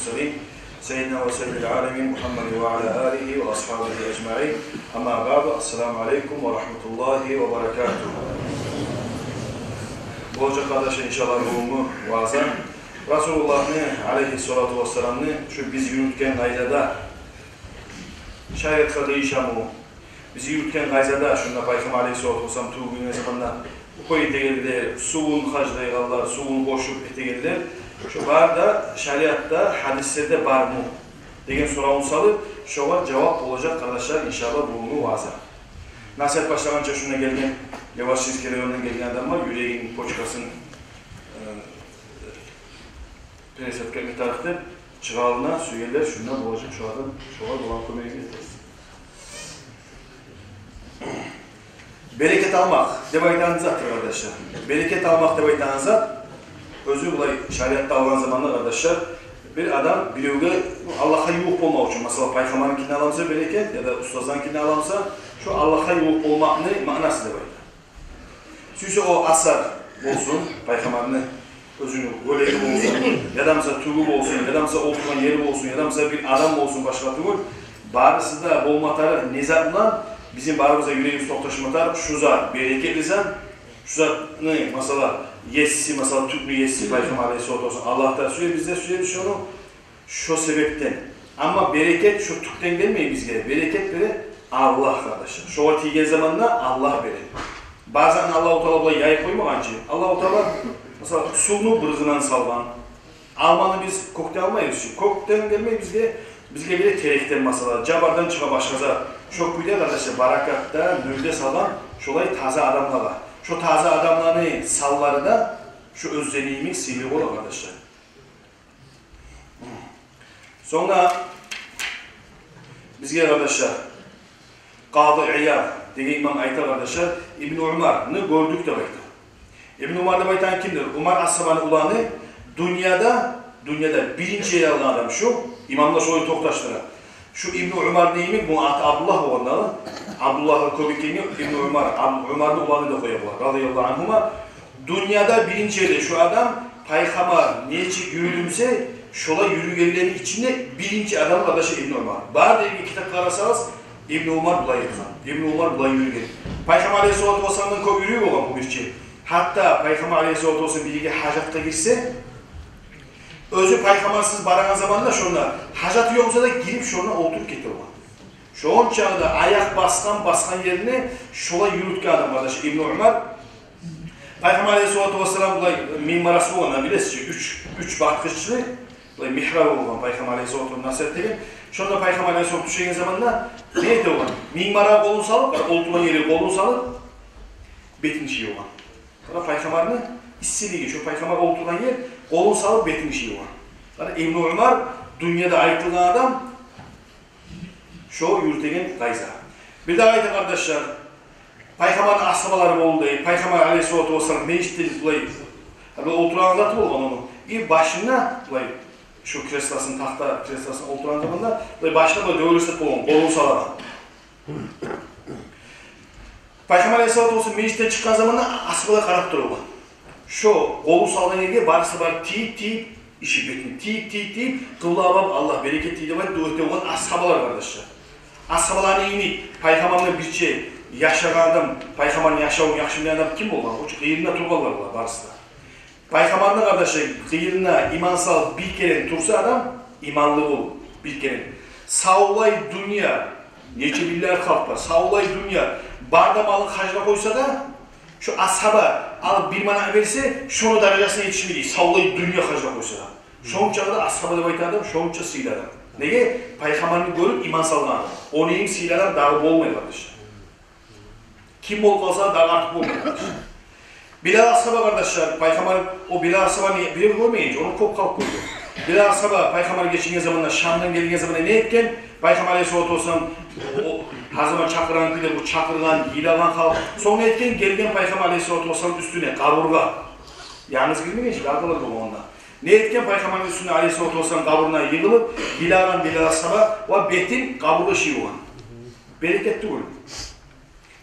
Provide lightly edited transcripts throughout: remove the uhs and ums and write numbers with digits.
المرسلين سيدنا وسيد العالمين محمد وعلى آله وأصحابه أجمعين أما بعد السلام عليكم ورحمة الله وبركاته. Bolca kardeşler inşallah ruhumu vaazan Resulullah'ın aleyhissalatu vesselam'ını şu biz yürütken gaydada şayet değişamu bizi yürütken gaydada şunda Peygamber aleyhissalatu vesselam tuğbun zamanında koy etegeldi, suvun hacdaygallar, suvun boşup etegeldi. Şu var da şeriatta, hadislerde var mı? Degen soruğunu salıp, şoğa cevap olacak kardeşler inşallah ruhumu vaazan. Nasihat başlamanca şuna gelgen, yavaş çizgilerine gelgen adam var, yüreğin poçkasının presetkenlik tarihte çırağına süyeler şundan olacak şu adam, şoğa dolan konuya getiririz. Bereket almak, debaytanızattır kardeşler. Bereket almak debaytanızat, özü bulay şeriatta alan zamanlar kardeşler, bir adam biliyorge Allah'a yuh olmak için, mesela Peygamber'inkini alamsa bereket ya da ustazdankini alamsa, şu Allah'a yuh olmak ne manası debaytan. Süyse o asar olsun, Peygamber'in özünü öyle olsun, ya da mesela tuğub olsun, ya da mesela oturan yeri olsun, ya da mesela bir adam olsun başka tuğub, barısı da olmatarı nizamla bizim barımıza yüreğimiz toktaşmatar, şu zat bereketlizen, şu zat ne mesela yessi, mesela tüplü yessi Peygamber Aleyhisselatü olsun, Allah'ta söylüyor, bizde söylüyor şunu, şu sebepten. Ama bereket şu tükten gelmeyi bizge, bereket biri Allah kardeşler. Şu vakti gel zamanında Allah verir. Bazen Allah-u Teala yay koymagan ki, Allah-u Teala mesela suyunu bırgınan salvan, almanı biz kokte almayız ki, kokten gelmeyi bizge bile terekten mesela, cabardan çıka başkaza, çok güzel kardeşler, barakatta, nürde salan, şolay taze adamlar var. Şu taze adamların salları da şu özelliğimin sivri olur kardeşler. Sonra bizge kardeşler, Kadı İyad degen imam ayta kardeşler, İbn Umar'ını gördük de bayta. İbn Umar'da baytan kimdir? Umar As-Saban'ı ulanı dünyada birinci yer alan adam şu, imamla şoyu toktaştıra. Şu İbn Umar neymi? Bu atı Abdullah olanları. Abdullah'ı köbükeni İbn Umar, Umar'ın ulanı da koyuyorlar. Radıyallahu anhuma. Dünyada birinci yerde şu adam Peygamber neyçi yürüdümse şola yürüyenlerin içinde birinci adam kardeşi İbn Umar. Bari bir kitap karasanız İbn Umar bulay yıkan. İbn Umar bulay yürüyen. Peygamber Aleyhisselatü Vesselam'ın köp yürüyor olan bu bir şey. Hatta Peygamber Aleyhisselatü Vesselam bir hacatta girse özü Peygambersiz baran zamanında şuna hacatı yoksa da girip şuna oturup getiriyor. Şu on çağda ayak baskan yerine şola yürütken adam kardeş İbn Umar. Peygamber Aleyhisselatü Vesselam bulay mimarası olan bilirsiniz üç bakışlı mihrab olan Peygamber Aleyhisselatü Vesselam nasihat edin. Şunda Peygamber Aleyhisselatü düşen zamanında ne eti olan? Mimara kolunu salıp, olturan yeri kolunu salıp betin işi olan. Sonra Peygamber'in istediği geçiyor. Peygamber olturan yer kolunu salıp betin işi olan. Yani İbn Umar dünyada ayıklığı adam şu yürütegen gayza. Bir daha ayıta kardeşler, Peygamber'in ashabaları oldu. Peygamber Aleyhisselatü Vesselam meclistin oturan zatı olan onu. Bir başına şu kreslasını, tahta kreslasını oturan zamanında başına böyle dövülürsek olun, kolunu salara. Peygamber Aleyhisselatü Vesselam meclisten çıkan zamanında ashabalar karap duruyor. Şu kolu salan yerine barısı var tiyip işi betini tiyip kıvla bab Allah bereket tiyip dövülte olan ashabalar kardeşler. Ashabaların iyini Peygamber'le bir şey yaşayan adam, Peygamber'in yaşamayan adam kim olur? O kıyırına turbalar var barısı da. Peygamber'in kardeşler kıyırına imansal bir kere tursa adam imanlı olur bir kere. Sağolay dünya, nece biller kalklar, sağolay dünya bardamalık hacına koysa da şu ashaba alıp bir mana verirse şunu derecesine yetişmedi. Sağolay dünya hacına koysa da. Şonca da ashaba da bayta adam, şonca sıyla adam. Nege? Peygamber'ini görüp iman salına adam. O neyin sıylalar dağı olmuyor kardeşler. Kim bol kalsa dağı artık olmuyor kardeşler. Bilal ashaba kardeşler, Peygamber o Bilal ashaba biri görmeyince onu kop kalk koydu. Bilal ashaba Peygamber geçen zamanında Şam'dan geldiği zamanında ne etken? Peygamber Aleyhisselatü Vesselam o her zaman çakıran kıyla bu çakırgan, hilalan halk. Sonra etken gelgen Peygamber Aleyhisselatü Vesselam üstüne kaburga. Yalnız girmeyin ki arkaları dolu onda. Ne etken Peygamber üstüne Aleyhisselatü Vesselam kaburuna yığılıp hilalan Bilal ashaba o betin kaburga şeyi olan. Bereketli olur.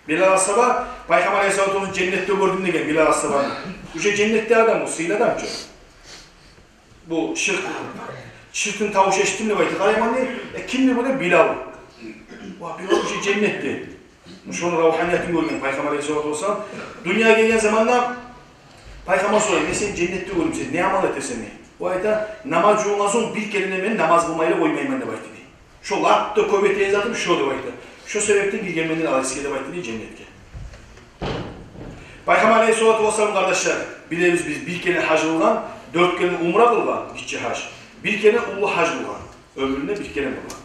Bilal ashaba Peygamber Aleyhisselatü Vesselam cennette gördüğünde gel Bilal ashaba'nı. Bu şey cennette adam o, sıyla adam ki. Bu şirk. çırtın tavuş eşittim de baytı. Karayman ne? Kimdir bu ne? Bilal. Vah Bilal bir şey cennetti. Şunu ruhaniyetini görgen Peygamber Aleyhisselatü Vesselam. Dünyaya gelgen zamanda Peygamber soruyor. Ne sen cennette görüm sen? Ne amal etersen ne? O ayda namaz yoğunazın bir kere ben namaz kılmayla koymayayım ben de baytı. Şu latta kuvveti ezatım şu da baytı. Şu sebepten bir gelmenden Aleyhisselatü baytı cennetke. Peygamber Aleyhisselatü Vesselam kardeşler, biliriz biz bir kere hac kılgan, 4 kere umra kılgan, gitçi hac. Bir kere ulu hac kılgan, ömründe bir kere kılgan.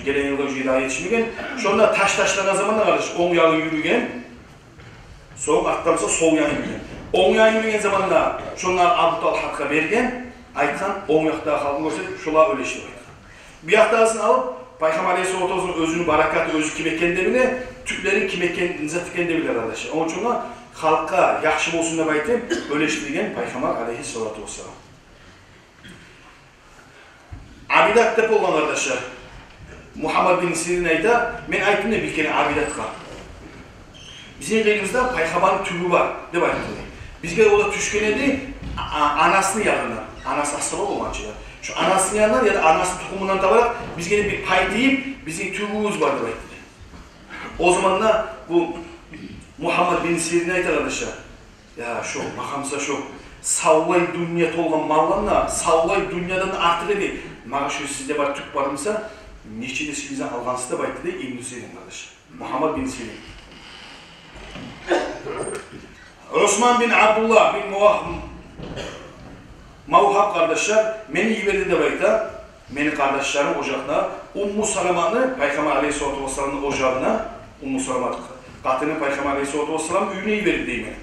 Gelen yılda hidayet yetişmegen, şunda taşlanan zamanda kardeş, 10 yağı yürügen, soğuk atlamasa sol yağı yürügen. 10 yağı yürügen zamanda şunlar Abdal Hakk'a bergen, aytkan 10 yakta halkın gösterip şula öyle işte baytı. Bir yaktasını alıp, Peygamber Aleyhisselatü Vesselam'ın özünü, barakatı, özü kim ekendemine, Türklerin kim ekendemine bilir arkadaşlar. Onun için halka yaxşı olsun da baytı, öyle işlediğin Peygamber Aleyhisselatü Vesselam. Abidat dep olan arkadaşlar. Muhammed bin Sirin ayda, men aytım da bir kere abidatka. Bizim elimizde Peygamber'in tübü var, de baytı. Bizge o da tüşkenedi, anasını yanından, anası asaba olmancılar. Şu anasının yanından ya da anasının tukumundan tabarak biz gene bir pay deyip bizim tübümüz vardı baytı. O zaman da bu Muhammed bin Sirin ayda arkadaşlar. Ya şu makamsa şu savlay dünya olgan mallarla savlay dünyadan artık dedi. Mağa şu sizde var Türk varımsa niçin sizden algansı da baytı de İbn-i Sirin kardeş. Muhammed bin Sirin. Osman bin Abdullah bin Mavhab kardeşler beni yiverdi de bayta. Beni kardeşlerim ocağına Ummu Salama'nı Peygamber Aleyhisselatü Vesselam'ın ocağına Ummu Salama katını Peygamber Aleyhisselatü Vesselam üyüne yiverdi değil mi?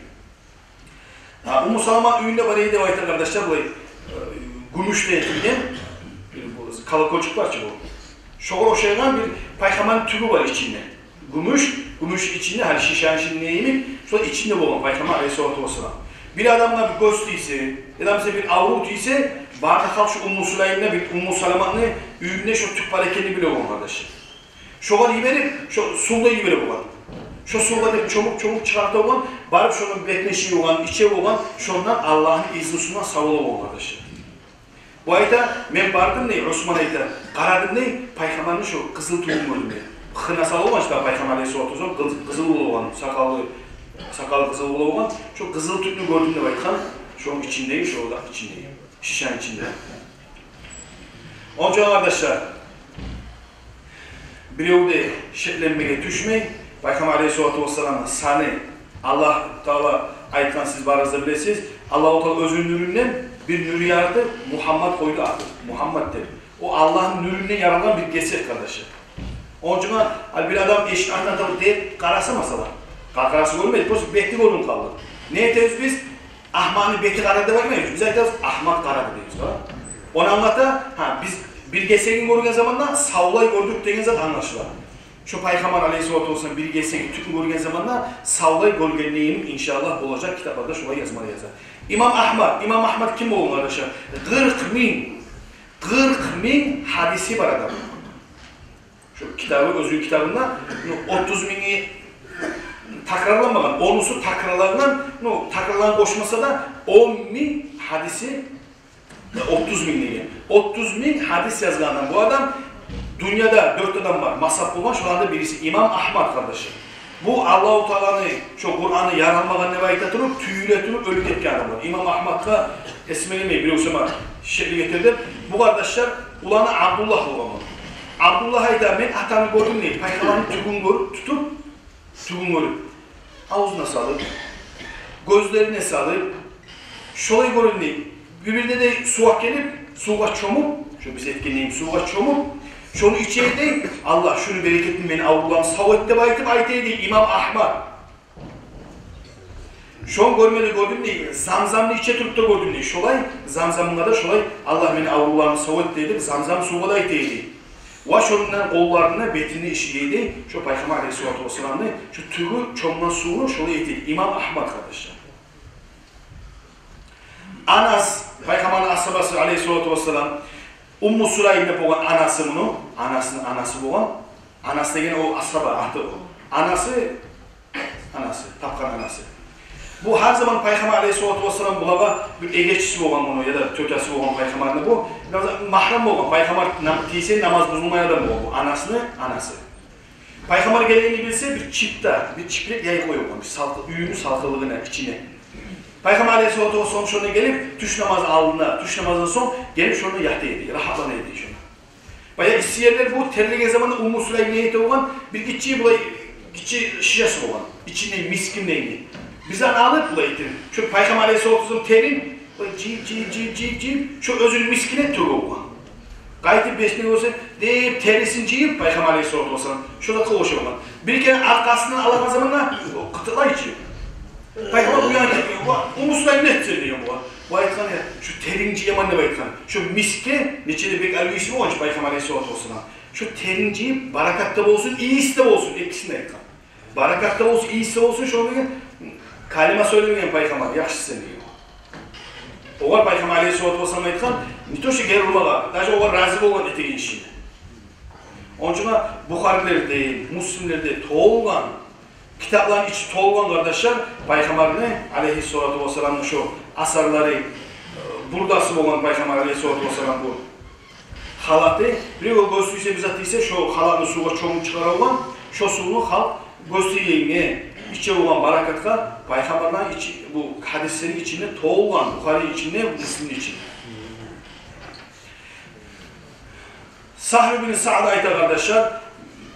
Ummu Salama üyünde var de bayta kardeşler bu gümüşle etilgen kalakolçuk var ki bu. Şoğur oşaygan bir Peygamber'in tübü var içinde. Gümüş içinde her şişen içinde yemek, sonra içinde olan Peygamber Aleyhisselatü Vesselam. Bir adamla bir göz ise, ya da mesela bir avrut ise, barda kalk şu Ummu Sulaym'la bir Ummu Salama'nın üyünde şu tüp hareketi bile olan kardeşim. Şoğur yiverip, şu sulda yiverip olan. Şu sulda çabuk çıkartı olan, barıp şunun bekleşiği olan, içevi olan, şundan Allah'ın iznisinden savunma olan kardeşim. Bu ayda men bardım ne? Osman ayda qaradım ne? Peygamber'in şu kızıl tulum gördüm. Xınasal olmamış da Peygamber Aleyhisselatü Vesselam kızıl olan, sakalı kızıl olan şu kızıl tüpünü gördüm de baytkan. Şu içindeyim, şu orada içindeyim. Şişen içinde. Onun için arkadaşlar birevde şeklenmeye düşmeyin. Peygamber Aleyhisselatü Vesselam'ın sani Allah Teala aytkan siz barazda bilesiniz. Allah-u Teala özünün nüründen bir nürü yaradı, Muhammed koydu adı. Muhammed dedi. O Allah'ın nüründen yaralan bir geset kardeşi. Onun için bir adam eşit anlatıp deyip karası masala. Karası görmedik, burası beti görün kaldı. Ne ediyoruz biz? Ahman'ın beti karadı bakmıyoruz. Biz aytıyoruz, Ahmak karadı diyoruz. Onu anlata, biz bir gesegin görgen zamanla savlay gördük degen zaman anlaşılar. Şu Peygamber Aleyhisselatü Vesselam bir gesegin tükün görgen zamanla savlay görgenliğinin inşallah olacak kitaplarda şuraya yazmalı yazar. İmam Ahmad kim oldu arkadaşlar? 40 bin hadisi var adam. Şu kitabı, özgür kitabında 30 bini takrarlanmadan, onusu takrarlanan koşmasa da 10 bin hadisi 30 bin diye. 30 bin hadis yazgandan bu adam dünyada 4 adam var. Masap olan şu anda birisi İmam Ahmad kardeşim. Bu Allah-u Teala'nı, şu Kur'an'ı yaranmadan nevayet ettirip, tüyülettirip ölü tepki adam var. İmam Ahmad'la esmelemeyi bir uçama şekli getirdim. Bu kardeşler ulanı Abdullah olan. Abdullah ayda ben atamı gördüm değil. Peygamber'in tügün görüp tutup, tügün görüp. Ağzına salıp, gözlerine salıp, şolayı görün değil. Bir de suya gelip, suya çomup, şu biz etkinliğim suya çomup, şunu içeydi, Allah şunu bereketini beni Allah'ın savette baytıp ayteydi İmam Ahmad. Şunu gördüm değil, zamzamlı içe turup da gördüm değil. Şolay, zamzamına da şolay, Allah beni Allah'ın savette zamzam suya da ayteydi. Ve şundan kollarına, betini işiydi, şu Peygamber Aleyhisselatü Vesselam'ın şu tügü çomla suyunu şolay ayteydi. İmam Ahmad kardeşler. Anas, Peygamber'in ashabası Aleyhisselatü Vesselam, Ummu Sulaym'de olan anası bunu, anasının anası olan, anası da yine o ashaba, anası, tapkan anası. Bu her zaman Peygamber Aleyhisselatü Vesselam bulağa bir egeçisi olan bunu ya da tökesi olan Peygamber'de bu. Mahram olan Peygamber tiyse namaz bozulmaya da bu. Anasını, anası. Peygamber geleni bilse bir çiftlik yayı koyuyor. Bir üyünü salkılığına, içine. Peygamber Aleyhisselatü Vesselam şuna gelip tuş namazı aldığında, tuş namazın son gelip şuna yatı yedi, rahatlana yedi şuna. Bayağı istiyerler bu terlege zamanında Ummu Süleym niyeti olan bir gitçi şişesi olan, içinde miskin neydi. Bizden alıp bulaydı. Şu Peygamber Aleyhisselatü Vesselam terin, cip, şu özünü miskine tövbe olan. Gayet beşine olsa deyip terisin cip Peygamber Aleyhisselatü Vesselam. Şurada kavuşu olan. Bir kere arkasından alan zamanla kıtıla içiyor. Peygamber uyanıyor. Ummu Süleym ne söylüyor bu? Bu ayetkan ya, şu terinci yaman ne ayetkan? Şu miske, neçede pek algı ismi olmuş Peygamber Aleyhisselatü Vesselam. Şu terinci barakatta olsun, iyisi de olsun. İkisini ayetkan. Barakatta olsun, iyisi de olsun. Şu anda kalima söylemeyen Peygamber, yaxşısı diyor. Oğar Peygamber Aleyhisselatü Vesselam ayetkan, nitoşu geri olmalar, dahi oğar razı olan eteğin işini. Onun için Bukhariler değil, Müslimler değil, toğulgan, kitapların içi toğulgan kardeşler, Peygamber'in Aleyhisselatü Vesselam'ın şu asarları, buradası olan Peygamber Aleyhisselatü Vesselam bu halatı, bir o göstüyse bizzat ise şu halatı suğa çoğun çıkara olan, şu suyunu halk göstüyene, içe olan barakatka, Peygamber'den bu hadislerin içinde toğulgan, Bukhari içinde, Müslim'in içinde. Sahibi bin Sa'd ayta kardeşler,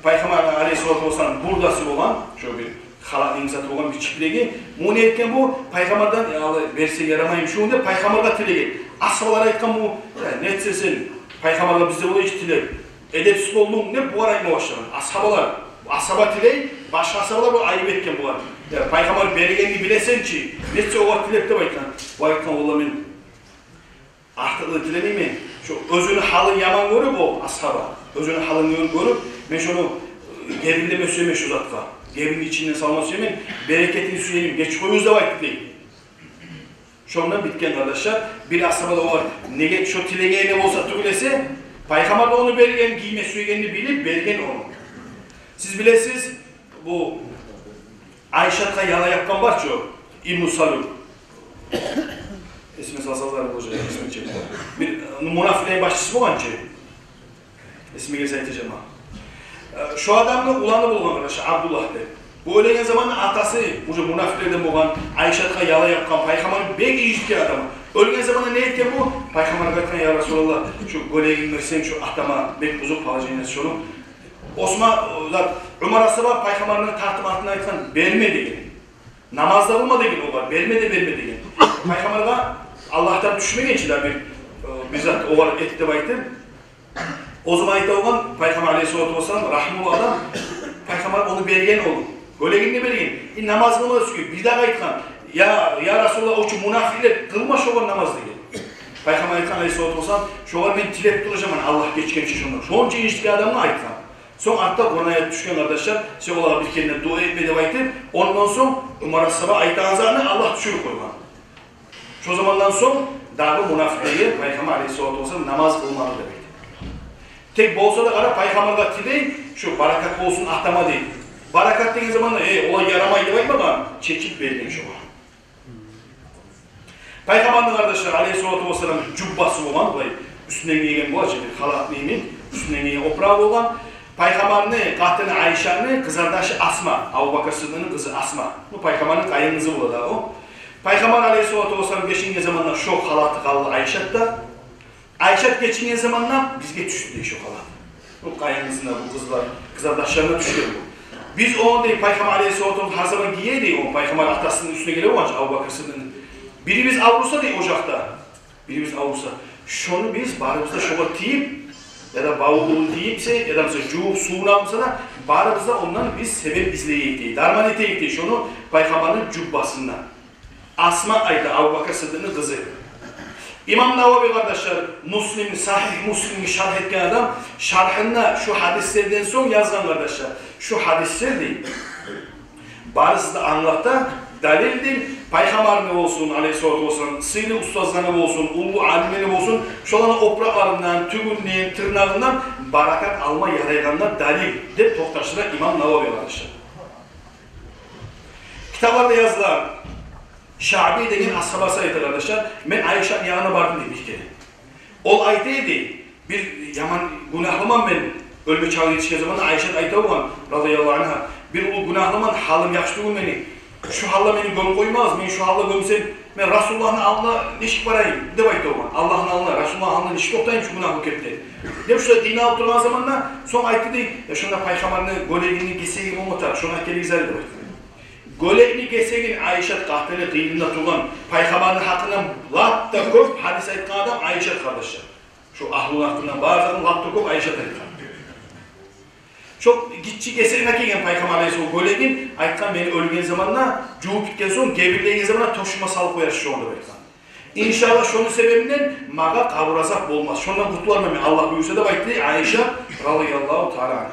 Peygamber Aleyhisselatü Vesselam buradası olan, şöyle bir halat imzatı olan bir çiftliği, bunu etken bu, Peygamber'den verse yaramayım şu anda, Peygamber'da tilegi. Ashabalara etken bu, ne etsesin, Peygamber'da bizde bu hiç tilegi. Edepsiz olduğum ne bu arayma başlanan. Ashaba tilegi, başka ashabalar bu ayıp etken bu var. Yani Peygamber bergenini bilesen ki, netse o var tilekte baykan. Baykan oğlum ben, artıklı tilemeyim mi? Şu özünü halın yaman görüp o ashaba. Özünü halın görüp, ben şunu gerileme söyleme şu zatka. Gevinin içinden salma söyleyeyim, bereketini söyleyeyim, geç koyuz da vakit değil. Şundan bitken kardeşler, bir asaba da o var. Ne şu tilegeğe ne olsa tüylese, Peygamber de onu bergen, giyme söyleyenini bilip bergen onu. Siz bilesiniz, bu Ayşat'la yala yapkan var ki o, İbn-i Salul. İsmi salsallar olacak, ismi çekti. Bir munafileğin başçısı olan ki. İsmi gelse eteceğim ha. Şu adamla ulanı bulgan arkadaşlar, Abdullah de. Bu ölen zamanında atası, bu münafirlerden olan Ayşat'la yala yapkan, Peygamber'in bek iyicikli adamı. Ölen zamanında ne etken bu? Peygamber'e bakkan ya Resulallah, şu goleye indirsen şu atama, bek uzun palacağını şunu. Ömer Asaba Peygamber'in tartım altına aytkan, verme degen. Namazda bulma degen o var, verme degen. Peygamber'e Allah'tan düşme geçiler bir bizzat o var etti baytır. O zaman ayette olan Peygamber Aleyhisselatü Vesselam rahmullah adam, Peygamber onu bergen oldu. Gölegin ne bergen? Namaz kılma söylüyor. Bir daha ayetkan. Ya Resulullah o ki münafirler kılma şoğun namaz diye. Peygamber Aleyhisselatü Vesselam şoğun ben tilep duracağım Allah geçken için şunlar. Şoğun için iştiki adamına ayetkan. Son hatta Kur'an'a düşken kardeşler, şey olarak bir kendine dua etmeye devam ettim. Ondan son Umar Asaba ayet azarını Allah düşürü koyman. Şu zamandan son daha bu münafirleri Peygamber Aleyhisselatü Vesselam namaz kılmalı demek. Tek bolsa da kara Peygamber'da tiley, şu barakat olsun ahtama değil. Barakat dediğin zaman da olay yaramayı demek ama çekip verdiğin şu var. Peygamber'in kardeşler Aleyhisselatü Vesselam'ın cübbası olan, üstünden giygen bu açık bir halat neyimin, üstünden giygen oprağı olan, Peygamber'in katını Ayşe'nin kızardaşı Asma, Abu Bakr Sıddık'ın kızı Asma. Bu Peygamber'in kayınızı burada o. Peygamber Aleyhisselatü Vesselam geçince zamanlar şok halatı kaldı Ayşe'de. Ayşet geçince zamanlar bizge düştü diye şok halatı. Bu kayınızına, bu kızardaşlarına düşüyor bu. Biz onu değil, Peygamber Aleyhisselatü Vesselam her zaman giye değil, o Peygamber atasının üstüne geliyor mu Abu Bakr Sıddık'ın. Birimiz avrusa değil ocakta. Birimiz avrusa. Şunu biz barımızda şoka tiyip, ya da bavulu deyipse ya da mesela cuğuk suğunu almışsa da barımızda ondan biz sebep izleyip değil. Darman eteyip değil. Şunu Peygamber'in cübbasından. Asma ayda Abu Bakr Sıddık'ın kızı. İmam Navavi kardeşler, Sahih Müslim'i şerh etken adam, şerhinde şu hadislerden son yazgan kardeşler. Şu hadisler değil. Barısı da anlatta dalildir. Peygamber ne olsun Aleyhisselatü Vesselam, sıylı ustazlarına olsun, ulu alimine olsun, şolanın opraklarından, tügünden, tırnağından barakat alma yarayganlar dalil de toktaştılar İmam Navavi kardeşler. Kitaplarda yazılan Şabi degen ashabası aytır arkadaşlar. Men Ayşe'nin yanına bardım deyip bir kere. Ol aytaydı. Bir yaman günahlıman men ölme çağı yetişken zaman Ayşe ayta olan radıyallahu anha. Bir ulu günahlıman halim yakıştığım beni. Şu halla beni göm koymaz. Men şu halla gömsem men Resulullah'ın alnına neşik varayım. De ayta olan. Allah'ın alnına, Resulullah'ın alnına neşik oktayım şu günahlık hepti. Dem şurada dini alıp durgan zamanla son aytı değil. Ya şunda paykamarını gölegini kesegin olmatar. Şuna kere güzel de aytı. Gölegini kesegin Ayşe kahtını kıyımda tuğan paykamarının hakkından latta köp hadis aytkan adam Ayşe kardeşler. Şu ahlun hakkından bazılarının latta köp Ayşe aytkan. Çok gitçi keserine kelgen Paygamber Aleyhisselam gölegin aytkan beni ölgen zamanla juup bitken soň gebirlegen zamanla toşuma salıp koyar şu onda aytkan. İnşallah şunun sebebinden maga kabur azap bolmaz. Şondan kurtularmam men Allah buyursa da aytdı Ayşe radıyallahu taala anha.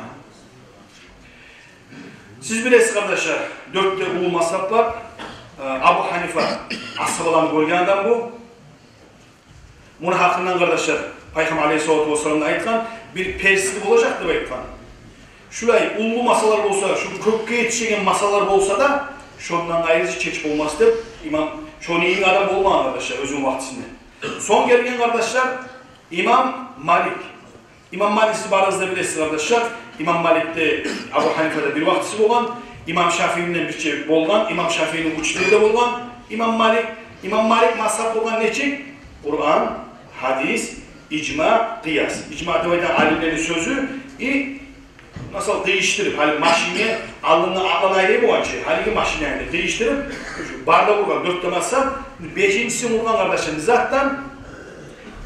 Siz bilesiz kardeşler, 4'te ulu mazhab var. Abu Hanife ashabalarını görgen adam bu. Bunun hakkından kardeşler Peygamber Aleyhisselatü Vesselam'da aytkan bir persizlik olacak diye aytkan. Şulay ulu masalar bolsa, şu kökke yetişen masalar bolsa da şondan ayrıca çeçip olmaz dep imam şonu iyi adam bolmagan kardeşler özün vaktinde. Son gelgen kardeşler İmam Malik. İmam Malik siz baranızda bilesiz kardeşler. İmam Malik'te Abu Hanife'de bir vaktisi bolgan, İmam Şafii'nin bir şey bolgan, İmam Şafii'nin uçtuğu da bolgan. İmam Malik mazhab bolgan neçik? Kur'an, hadis, icma, kıyas. İcma devaydan alimlerin sözü nasıl değiştirip, hani maşine alın ayrı bu an şey, haligi maşineni değiştirip, barda vurgan, 4'te mazhab, 5'incisi vurgan kardeşlerim zattan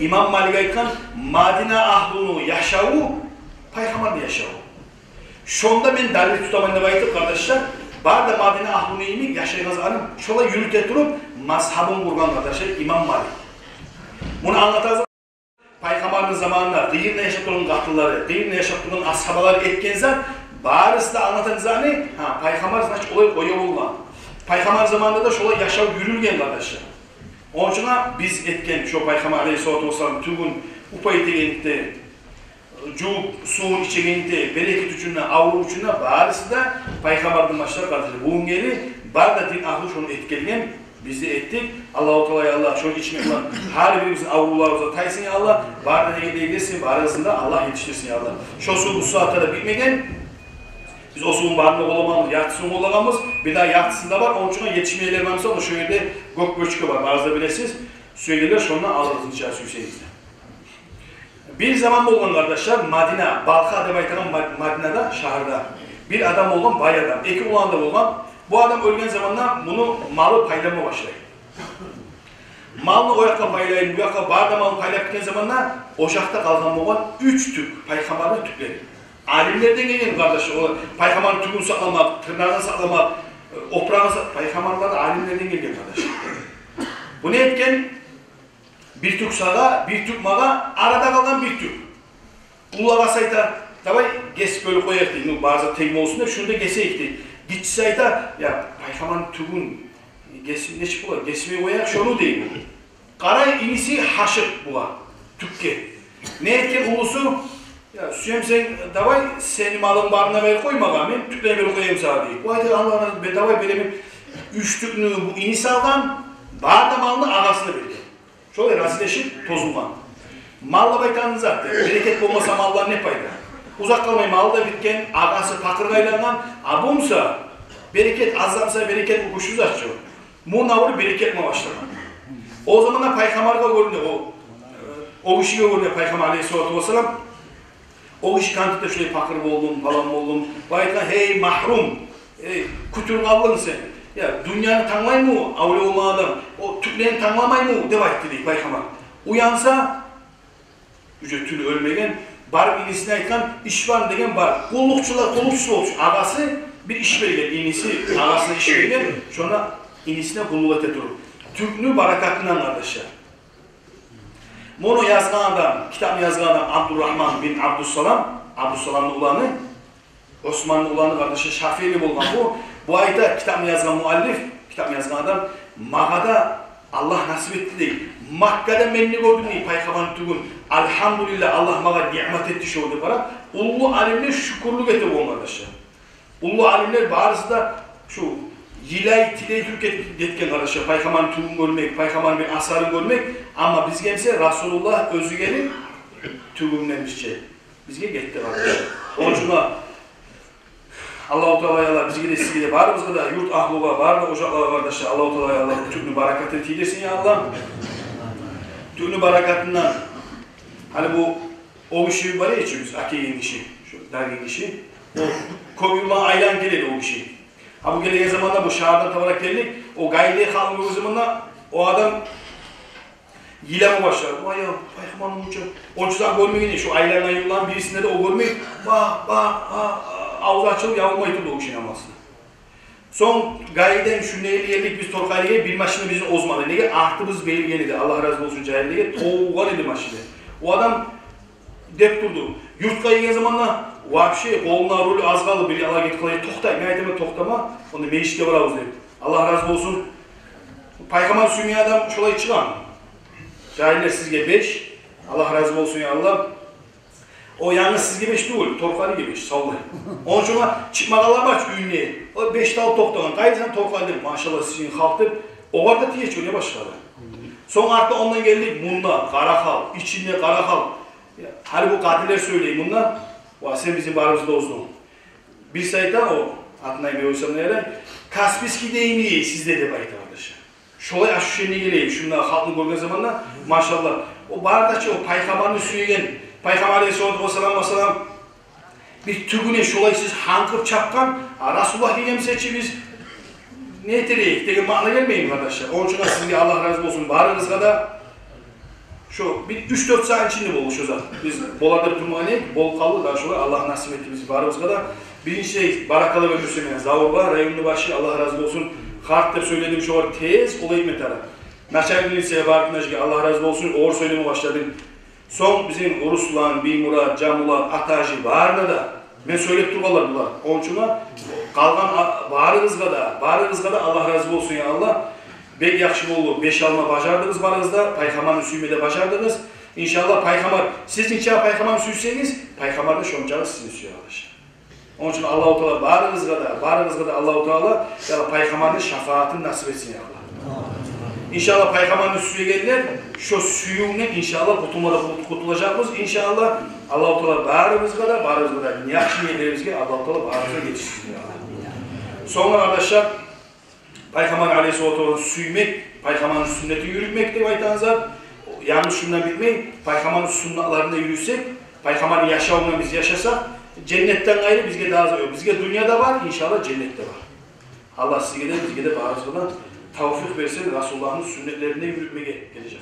İmam Malik aytkan, Madina ahlunu yaşavu, Peygamber'ni yaşavu. Şonda men dalil tutamayın dep aytıp kardeşler, barda Madina ahlunu imi yaşayınız anım, şola yürüte durup mazhabın vurgan kardeşler İmam Malik. Bunu anlatacağız. Peygamber'in zamanında kıyırla yaşattığının katılları, kıyırla yaşattığının ashabaları etkenizden barısı da anlatacağını, Peygamber zaten olay koyu olma. Peygamber zamanında da şola yaşav yürürgen kardeşler. Onun için biz etken şu Peygamber Aleyhisselatü Vesselam tügün upayı tegenlikte, cuğup suğun içegenlikte, bereket üçünle, avru üçünle barısı da Peygamber'in başlar kardeşler. Bugün geri bar da din ahlı şunu etkelgen, biz de ettik. Allah-u Teala'ya Allah şunu içmek olan her birimizin avrularımıza taysın ya Allah. Barda ne gidebilirsin, barasında Allah yetiştirsin ya Allah. Şosu bu saatte de bilmeden biz o suyun barında olamamız, yahtısını olamamız, bir daha yahtısında var. Onun için yetişmeyelerimiz var. O şöyle gök böçkü var. Bazıda bilesiz. Suya gelir, şundan alırız içerisi Hüseyin'de. Bir zaman olan kardeşler Madina, Balka Debaytan'ın Madina'da, şehirde bir adam olan, bay adam. Eki olan da olan. Bu adam ölgen zamanla bunu malı paylama başlayın. Malını o yakla paylayın, bu yakla barda malı paylayıp gitken zamanla ocakta kalkan olan 3 tük, Peygamber'in tükleri. Alimlerden gelen kardeşler, Peygamber'in tükünü saklamak, tırnağını saklamak, oprağını saklamak, Peygamber'den alimlerden gelen kardeşler. Bu ne etken? Bir tük sağa, bir tük mağa, arada kalan bir tük. Ulağa sayta, tabi ges böyle koyardı, bazı tegme olsun da şunu da gese ekti. Gitse ayta, ya Peygamber'in tügün ne çık bular, gesmeyi koyak şunu değil bu. Karay inisi haşık bular, tükke. Ne etken ulusu, ya Süyem sen davay senin malın barına ver koymadan ben tüklerine ver koyayım sana değil. Bu ayta Allah'ın bedavay benim 3 tükünü bu inisi aldan, barda malını ağasını verir. Şöyle razıleşip tozulman. Malla baytanınız attı, bereket olmasa mallar ne payda? Uzak kalmayın, malda bitken, ağası takırgaylanan, abumsa, bereket azamsa bereket ukuşuz açıyor. Munavur bereket mi başladı? O zaman da Peygamber'e görünüyor, o kişiye görünüyor Peygamber Aleyhisselatü Vesselam. O kişi kantıkta şöyle fakir oldum, falan oldum. Baytan hey mahrum, kütür kaldın sen. Ya dünyanı tanımay mı, avle olma adam, o tüklerini tanımay mı, devayet dedik Peygamber. Uyansa, ücretülü ölmegen, bar inisine aytkan iş var degen bar. Kullukçusu olmuş. Ağası bir iş vergen, inisi ağasına iş vergen, sonra inisine kulluk ete durur. Türk'nü barakatından kardeşler. Bunu yazgan adam, kitabını yazgan adam Abdurrahman bin Abdüssalam, Abdüssalam'ın ulanı, Osmanlı ulanı kardeşi Şafii'li bulgan bu. Bu ayda kitabını yazgan muallif, kitabını yazgan adam, Mağada Allah nasip etti değil. Makka'da menni gördüm değil, Peygamber'in tügün. Elhamdülillah Allah bana nimet etti şu oldu para. Ulu alimler şükürlük etti bu kardeşler. Ulu alimler bazısı da şu Yilay tiley Türk etken kardeşler, paykaman tuğum görmek, paykaman bir asarın görmek, ama bizge hemse Rasulullah özü gelip tuğumden bizce. Bizge gitti kardeşler. Onun için Allah-u Teala'ya bizge de sizge de barımızda da yurt ahluğa, var da ocaklığa kardeşler, Allah-u Teala'ya tümünü barakatını tilesin ya Allah. Tümünü barakatından, hani bu o işi var ya içimiz, akiyin işi, şu dergin işi, o koyulan aylan gelir o işi. Ha bu geldiği zamanda bu şahırdan tavarak geldik, o gayliye kalmıyor zamanla o adam yileme başlar. Vay ya, paykamanım uçak. O cüzdan görmeyin şu aylarına yıllan birisinde de o görmeyin. Ağzı açılıp yavulmayı tuttu o işin amasını. Son gayriden şu neyli yerlik biz torkaylıya bir maşını bizim ozmadı. Nege ahtımız belirgeniydi. Allah razı olsun cahilliğe. Toğuğan idi maşını. O adam dep durdu. Yurtka yegen zamanla vapşi koluna rolü az kaldı bir ala git kalaya toktay. Ne ayetime toktama. Onu meyişke var avuz deyip. Allah razı olsun. Paykaman sümüye adam şolay çıkan. Cahiller sizge 5. Allah razı olsun ya Allah. O yalnız sizge 5 değil. Torkali gibi 5. Sallayın. Onun için çıkmakalar var ünlüye. O 5 dal toktaman. Gayrısan torkali değil. Maşallah sizin halktır. O var da tiyeç öyle başladı. Son artta ondan geldik. Munda, karakal. İçinde karakal. Hani bu katiller söyleyeyim bunlar. Sen bizim barımızda ozdun. Bir sayıdan o, adına bir oysam neyler, Kaspiski deyimi sizde de bayıt arkadaşlar. Şolay aşuşenine geleyim, şunlar halkını görgen zamanla, maşallah. O bardaçı, o paykamanını süyegen, Paykaman Aleyhisselatü Vesselam, bir tügüne şolay siz hankıp çapkan, Rasulullah diyeceğim seçi biz, ne etereyik, degen mağla gelmeyin arkadaşlar. Onun için sizin Allah razı olsun, barınızda da, şu bir 3-4 saat içinde bulmuş o zaman. Biz boladır durmayı, bol kaldı daha şöyle Allah nasip etti bizi barımızda da. Birinci şey barakalı ve müslüman. Zavurba, rayonlu başı Allah razı olsun. Harpta söylediğim şu var tez olayım metara. Naçaylı liseye barkınacı Allah razı olsun. Oğur söyleme başladım. Son bizim Uruslan, Bimurat, Camulat, Atacı bağırda da ben söyleyip durmalar bunlar. Onun için kalgan bağırınızda da Allah razı olsun ya Allah. Bek yakşı oldu, 5 alma başardınız barınızda, paykamanın süymede başardınız. İnşallah paykamar, siz niçin paykamanı süyseniz, paykamar da şoncağı sizin süyor arkadaşlar. Onun için Allah-u Teala bağrınızda da Allah-u Teala ya paykamanın şefaatini nasip etsin ya Allah. İnşallah paykamanın suyu geldiler, şu suyunla inşallah kurtulacağımız inşallah Allah-u Teala bağrınızda da niyakşi yerlerimizde Allah-u Teala bağrınıza geçirsin ya Allah. Sonra arkadaşlar, Paykaman Aleyhisselatü suymek, Paykamanın sünneti yürütmektir baytanızlar. Yanlış şundan bilmeyin, Paykamanın sünnetlerinde yürüsek, Paykamanın yaşamını biz yaşasak, cennetten gayrı bizge daha zor. Bizge dünyada var, inşallah cennette var. Allah sizge de bizge de bağırızdan tavfik versin, Resulullah'ın sünnetlerinde yürütmeye gelecek.